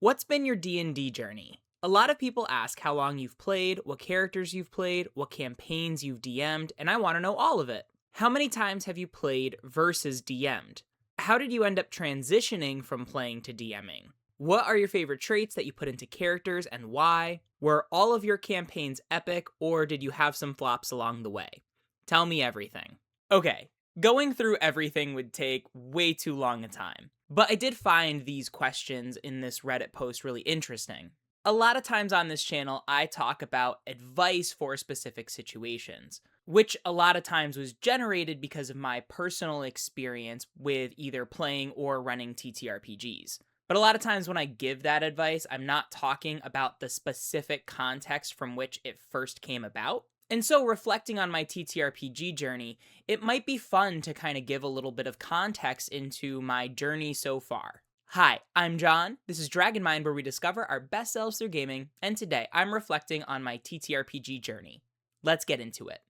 What's been your D&D journey? A lot of people ask how long you've played, what characters you've played, what campaigns you've DM'd, and I want to know all of it. How many times have you played versus DM'd? How did you end up transitioning from playing to DMing? What are your favorite traits that you put into characters and why? Were all of your campaigns epic, or did you have some flops along the way? Tell me everything. Okay, going through everything would take way too long a time. But I did find these questions in this Reddit post really interesting. A lot of times on this channel, I talk about advice for specific situations, which a lot of times was generated because of my personal experience with either playing or running TTRPGs. But a lot of times when I give that advice, I'm not talking about the specific context from which it first came about. And so, reflecting on my TTRPG journey, it might be fun to kind of give a little bit of context into my journey so far. Hi, I'm John. This is Dragon Mind, where we discover our best selves through gaming, and today I'm reflecting on my TTRPG journey. Let's get into it.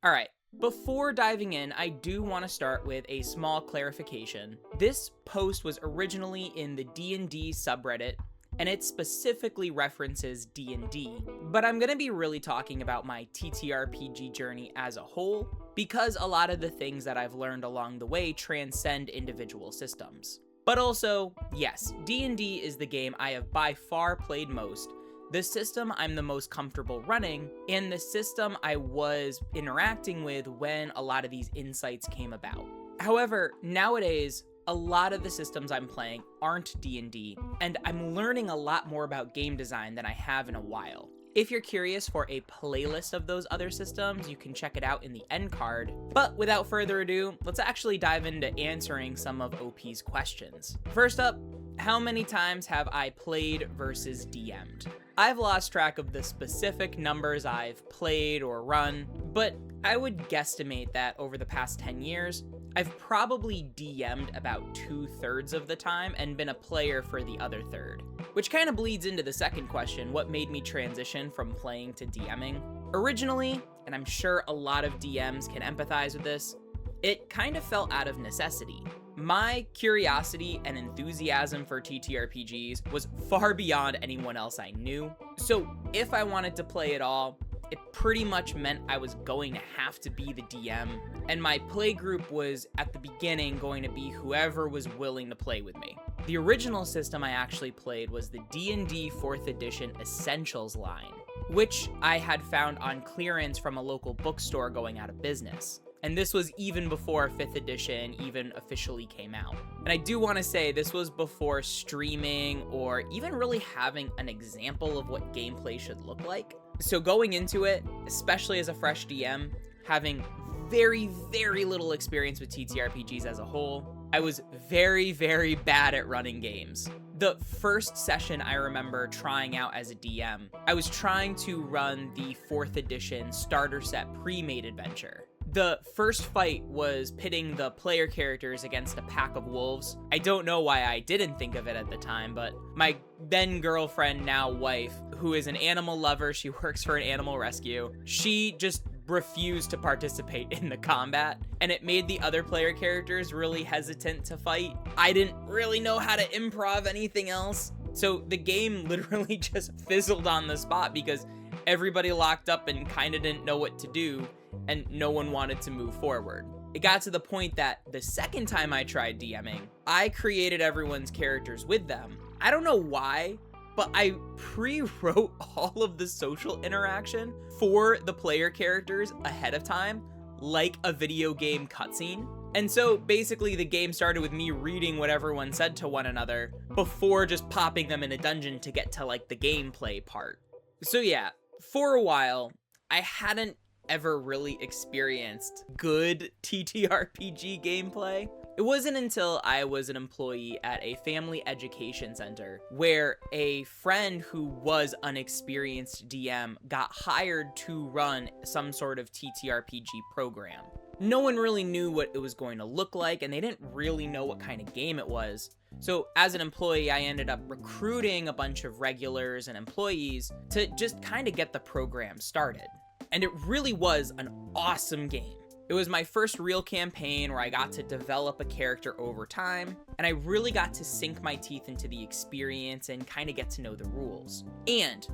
Alright, before diving in, I do want to start with a small clarification. This post was originally in the D&D subreddit, and it specifically references D&D, but I'm going to be really talking about my TTRPG journey as a whole, because a lot of the things that I've learned along the way transcend individual systems. But also, yes, D&D is the game I have by far played most, the system I'm the most comfortable running, and the system I was interacting with when a lot of these insights came about. However, nowadays, a lot of the systems I'm playing aren't D&D, and I'm learning a lot more about game design than I have in a while. If you're curious for a playlist of those other systems, you can check it out in the end card. But without further ado, let's actually dive into answering some of OP's questions. First up, how many times have I played versus DM'd? I've lost track of the specific numbers I've played or run, but I would guesstimate that over the past 10 years, I've probably DM'd about 2/3 of the time and been a player for the other third. Which kind of bleeds into the second question, what made me transition from playing to DMing? Originally, and I'm sure a lot of DMs can empathize with this, it kind of felt out of necessity. My curiosity and enthusiasm for TTRPGs was far beyond anyone else I knew, so if I wanted to play at all, it pretty much meant I was going to have to be the DM, and my play group was, at the beginning, going to be whoever was willing to play with me. The original system I actually played was the D&D 4th edition Essentials line, which I had found on clearance from a local bookstore going out of business. And this was even before 5th edition even officially came out. And I do want to say this was before streaming or even really having an example of what gameplay should look like. So going into it, especially as a fresh DM, having very, very little experience with TTRPGs as a whole, I was very, very bad at running games. The first session I remember trying out as a DM, I was trying to run the 4th edition starter set pre-made adventure. The first fight was pitting the player characters against a pack of wolves. I don't know why I didn't think of it at the time, but my then girlfriend, now wife, who is an animal lover, she works for an animal rescue, she just refused to participate in the combat, and it made the other player characters really hesitant to fight. I didn't really know how to improv anything else, so the game literally just fizzled on the spot because everybody locked up and kind of didn't know what to do, and no one wanted to move forward. It got to the point that the second time I tried DMing, I created everyone's characters with them. I don't know why, but I pre-wrote all of the social interaction for the player characters ahead of time, like a video game cutscene. And so basically the game started with me reading what everyone said to one another before just popping them in a dungeon to get to like the gameplay part. So yeah, for a while, I hadn't ever really experienced good TTRPG gameplay. It wasn't until I was an employee at a family education center where a friend who was an experienced DM got hired to run some sort of TTRPG program. No one really knew what it was going to look like, and they didn't really know what kind of game it was. So as an employee, I ended up recruiting a bunch of regulars and employees to just kind of get the program started. And it really was an awesome game. It was my first real campaign where I got to develop a character over time, and I really got to sink my teeth into the experience and kind of get to know the rules. And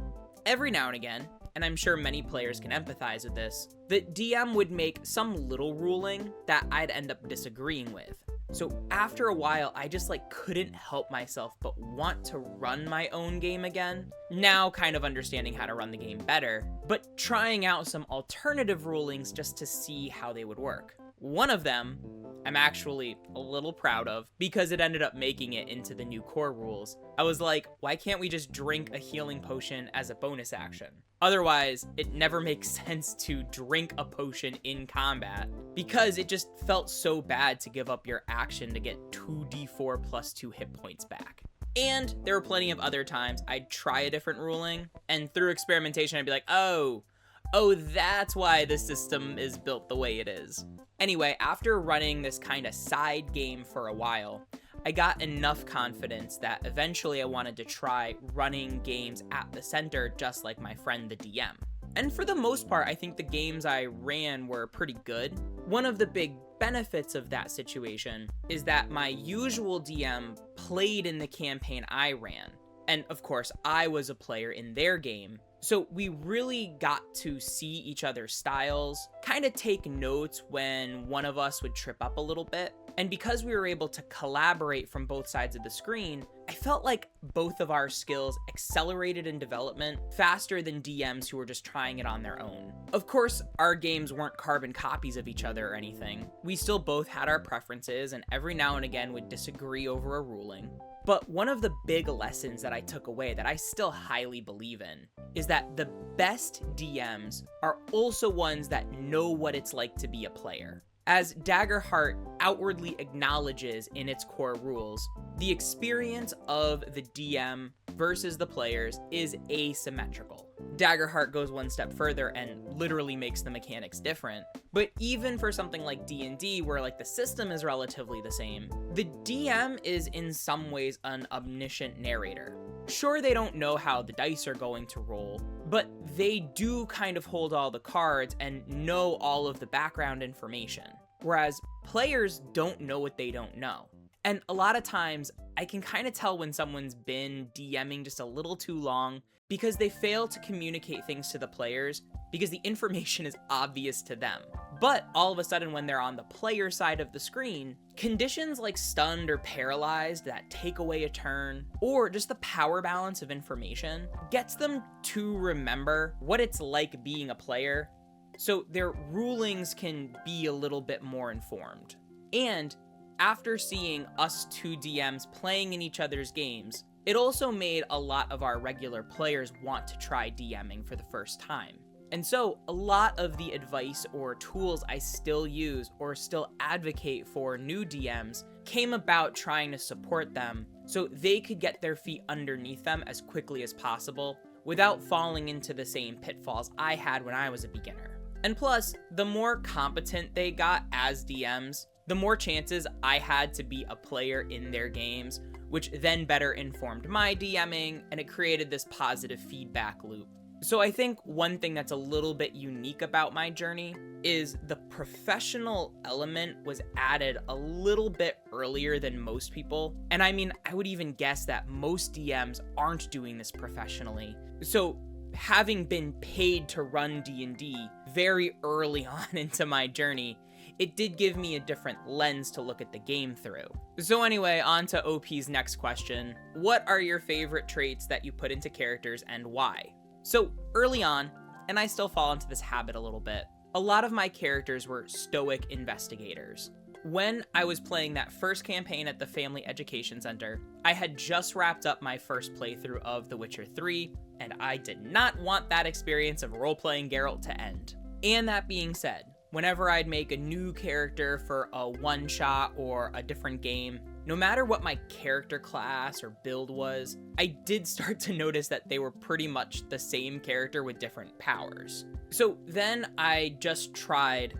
every now and again, and I'm sure many players can empathize with this, the DM would make some little ruling that I'd end up disagreeing with. So after a while, I just couldn't help myself but want to run my own game again. Now kind of understanding how to run the game better, but trying out some alternative rulings just to see how they would work. One of them I'm actually a little proud of because it ended up making it into the new core rules. I was like, why can't we just drink a healing potion as a bonus action? Otherwise, it never makes sense to drink a potion in combat because it just felt so bad to give up your action to get 2d4 plus 2 hit points back. And there were plenty of other times I'd try a different ruling, and through experimentation I'd be like, oh, that's why the system is built the way it is. Anyway, after running this kind of side game for a while, I got enough confidence that eventually I wanted to try running games at the center just like my friend the DM. And for the most part, I think the games I ran were pretty good. One of the big benefits of that situation is that my usual DM played in the campaign I ran. And of course, I was a player in their game. So we really got to see each other's styles, kind of take notes when one of us would trip up a little bit. And because we were able to collaborate from both sides of the screen, I felt like both of our skills accelerated in development faster than DMs who were just trying it on their own. Of course, our games weren't carbon copies of each other or anything. We still both had our preferences and every now and again would disagree over a ruling. But one of the big lessons that I took away that I still highly believe in is that the best DMs are also ones that know what it's like to be a player. As Daggerheart outwardly acknowledges in its core rules, the experience of the DM versus the players is asymmetrical. Daggerheart goes one step further and literally makes the mechanics different. But even for something like D&D, where the system is relatively the same, the DM is in some ways an omniscient narrator. Sure, they don't know how the dice are going to roll, but they do kind of hold all the cards and know all of the background information. Whereas players don't know what they don't know. And a lot of times, I can kind of tell when someone's been DMing just a little too long because they fail to communicate things to the players because the information is obvious to them. But all of a sudden, when they're on the player side of the screen, conditions like stunned or paralyzed that take away a turn, or just the power balance of information, gets them to remember what it's like being a player, so their rulings can be a little bit more informed. And after seeing us two DMs playing in each other's games, it also made a lot of our regular players want to try DMing for the first time. And so a lot of the advice or tools I still use or still advocate for new DMs came about trying to support them so they could get their feet underneath them as quickly as possible without falling into the same pitfalls I had when I was a beginner. And plus, the more competent they got as DMs, the more chances I had to be a player in their games, which then better informed my DMing, and it created this positive feedback loop. So I think one thing that's a little bit unique about my journey is the professional element was added a little bit earlier than most people. And I mean, I would even guess that most DMs aren't doing this professionally. So having been paid to run D&D very early on into my journey, it did give me a different lens to look at the game through. So anyway, on to OP's next question. What are your favorite traits that you put into characters and why? So early on, and I still fall into this habit a little bit, a lot of my characters were stoic investigators. When I was playing that first campaign at the Family Education Center, I had just wrapped up my first playthrough of The Witcher 3, and I did not want that experience of role-playing Geralt to end. And that being said, whenever I'd make a new character for a one-shot or a different game, no matter what my character class or build was, I did start to notice that they were pretty much the same character with different powers. So then I just tried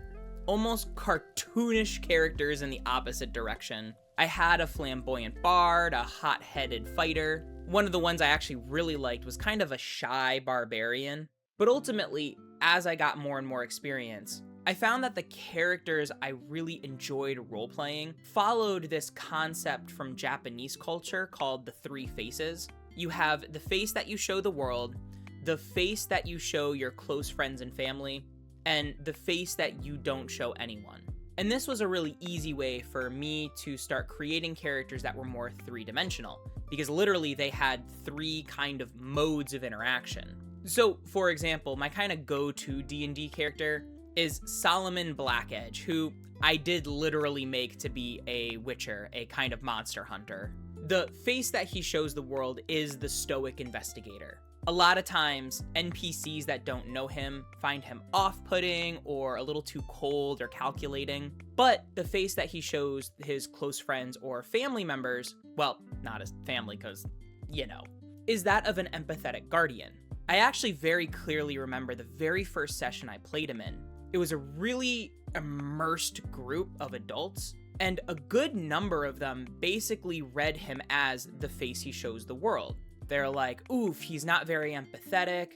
almost cartoonish characters in the opposite direction. I had a flamboyant bard, a hot-headed fighter. One of the ones I actually really liked was kind of a shy barbarian. But ultimately, as I got more and more experience, I found that the characters I really enjoyed role-playing followed this concept from Japanese culture called the three faces. You have the face that you show the world, the face that you show your close friends and family, and the face that you don't show anyone. And this was a really easy way for me to start creating characters that were more three-dimensional, because literally they had three kind of modes of interaction. So, for example, my kind of go-to D&D character is Solomon Blackedge, who I did literally make to be a witcher, a kind of monster hunter. The face that he shows the world is the stoic investigator. A lot of times, NPCs that don't know him find him off-putting or a little too cold or calculating, but the face that he shows his close friends or family members, well, not his family because, is that of an empathetic guardian. I actually very clearly remember the very first session I played him in. It was a really immersed group of adults, and a good number of them basically read him as the face he shows the world. They're like, oof, he's not very empathetic,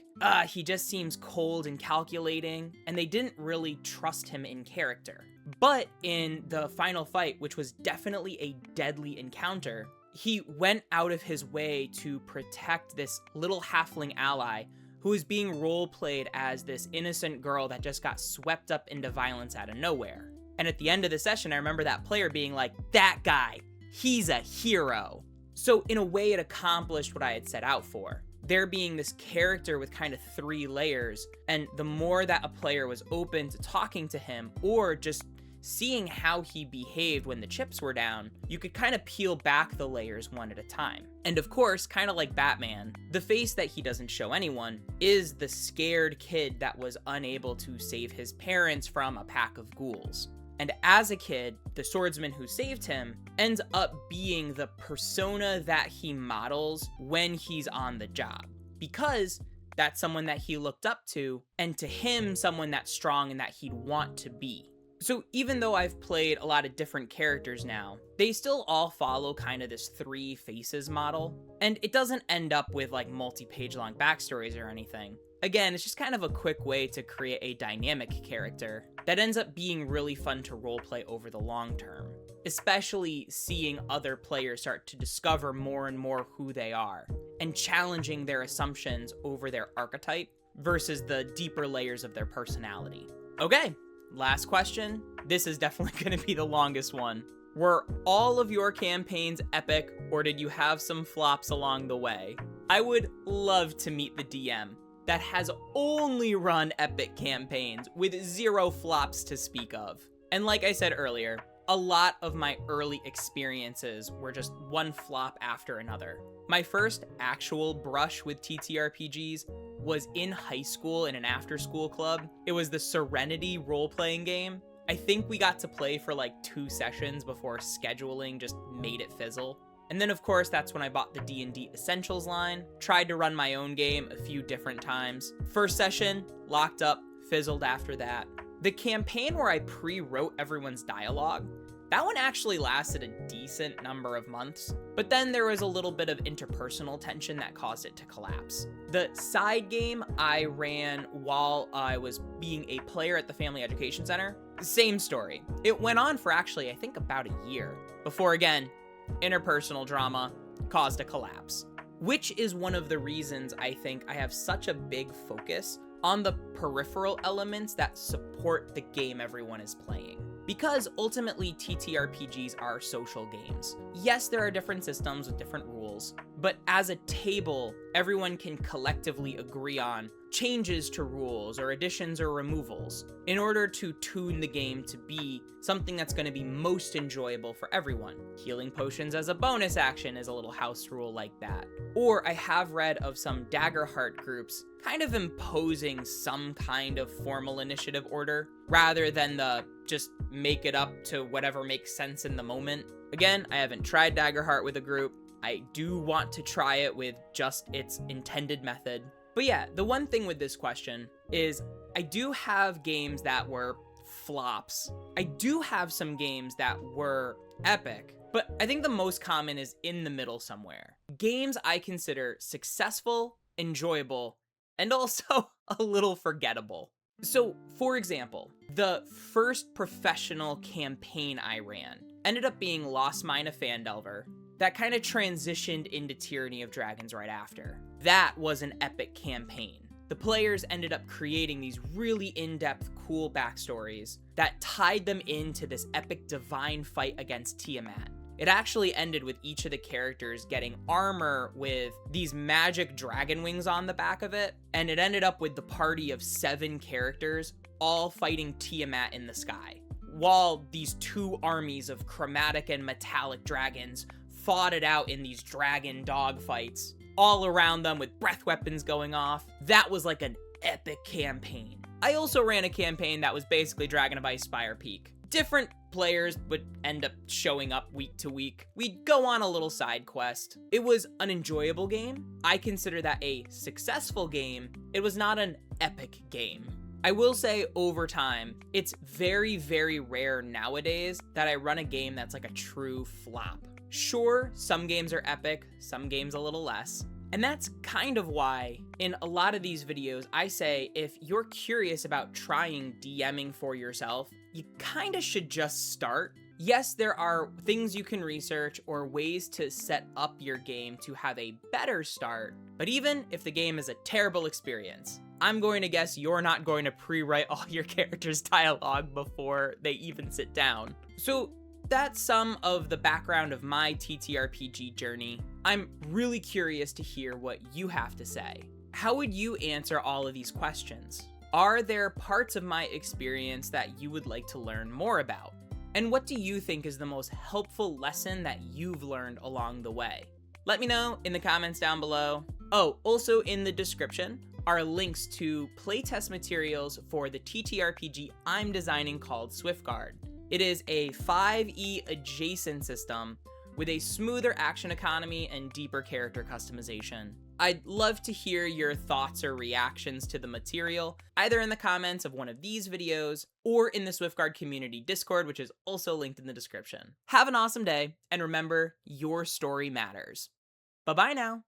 he just seems cold and calculating, and they didn't really trust him in character. But in the final fight, which was definitely a deadly encounter, he went out of his way to protect this little halfling ally who was being role-played as this innocent girl that just got swept up into violence out of nowhere. And at the end of the session, I remember that player being like, that guy, he's a hero. So in a way, it accomplished what I had set out for. There being this character with kind of three layers, and the more that a player was open to talking to him, or just seeing how he behaved when the chips were down, you could kind of peel back the layers one at a time. And of course, kind of like Batman, the face that he doesn't show anyone is the scared kid that was unable to save his parents from a pack of ghouls. And as a kid, the swordsman who saved him ends up being the persona that he models when he's on the job, because that's someone that he looked up to, and to him, someone that's strong and that he'd want to be. So even though I've played a lot of different characters now, they still all follow kind of this three faces model, and it doesn't end up with like multi-page long backstories or anything. Again, it's just kind of a quick way to create a dynamic character that ends up being really fun to roleplay over the long term, especially seeing other players start to discover more and more who they are, and challenging their assumptions over their archetype versus the deeper layers of their personality. Okay, last question. This is definitely going to be the longest one. Were all of your campaigns epic, or did you have some flops along the way? I would love to meet the DM that has only run epic campaigns with zero flops to speak of. And like I said earlier, a lot of my early experiences were just one flop after another. My first actual brush with TTRPGs was in high school in an after-school club. It was the Serenity role-playing game. I think we got to play for like 2 sessions before scheduling just made it fizzle. And then of course, that's when I bought the D&D Essentials line, tried to run my own game a few different times. First session, locked up, fizzled after that. The campaign where I pre-wrote everyone's dialogue, that one actually lasted a decent number of months, but then there was a little bit of interpersonal tension that caused it to collapse. The side game I ran while I was being a player at the Family Education Center, same story. It went on for actually, I think, about a year before, again, interpersonal drama caused a collapse, which is one of the reasons I think I have such a big focus on the peripheral elements that support the game everyone is playing. Because ultimately TTRPGs are social games. Yes, there are different systems with different rules, but as a table, everyone can collectively agree on changes to rules or additions or removals in order to tune the game to be something that's going to be most enjoyable for everyone. Healing potions as a bonus action is a little house rule like that. Or I have read of some Daggerheart groups kind of imposing some kind of formal initiative order rather than the just make it up to whatever makes sense in the moment. Again, I haven't tried Daggerheart with a group. I do want to try it with just its intended method. But yeah, the one thing with this question is I do have games that were flops. I do have some games that were epic, but I think the most common is in the middle somewhere. Games I consider successful, enjoyable, and also a little forgettable. So, for example, the first professional campaign I ran ended up being Lost Mine of Phandelver. That kind of transitioned into Tyranny of Dragons right after. That was an epic campaign. The players ended up creating these really in-depth, cool backstories that tied them into this epic divine fight against Tiamat. It actually ended with each of the characters getting armor with these magic dragon wings on the back of it, and it ended up with the party of 7 characters all fighting Tiamat in the sky, while these 2 armies of chromatic and metallic dragons fought it out in these dragon dog fights, all around them with breath weapons going off. That was like an epic campaign. I also ran a campaign that was basically Dragon of Ice Spire Peak. Different players would end up showing up week to week. We'd go on a little side quest. It was an enjoyable game. I consider that a successful game. It was not an epic game. I will say over time, it's very, very rare nowadays that I run a game that's like a true flop. Sure, some games are epic, some games a little less. And that's kind of why in a lot of these videos, I say if you're curious about trying DMing for yourself, you kind of should just start. Yes, there are things you can research or ways to set up your game to have a better start, but even if the game is a terrible experience, I'm going to guess you're not going to pre-write all your characters' dialogue before they even sit down. So that's some of the background of my TTRPG journey. I'm really curious to hear what you have to say. How would you answer all of these questions? Are there parts of my experience that you would like to learn more about? And what do you think is the most helpful lesson that you've learned along the way? Let me know in the comments down below. Oh, also in the description are links to playtest materials for the TTRPG I'm designing called Swiftguard. It is a 5e adjacent system with a smoother action economy and deeper character customization. I'd love to hear your thoughts or reactions to the material, either in the comments of one of these videos or in the Swiftguard community Discord, which is also linked in the description. Have an awesome day, and remember, your story matters. Bye-bye now.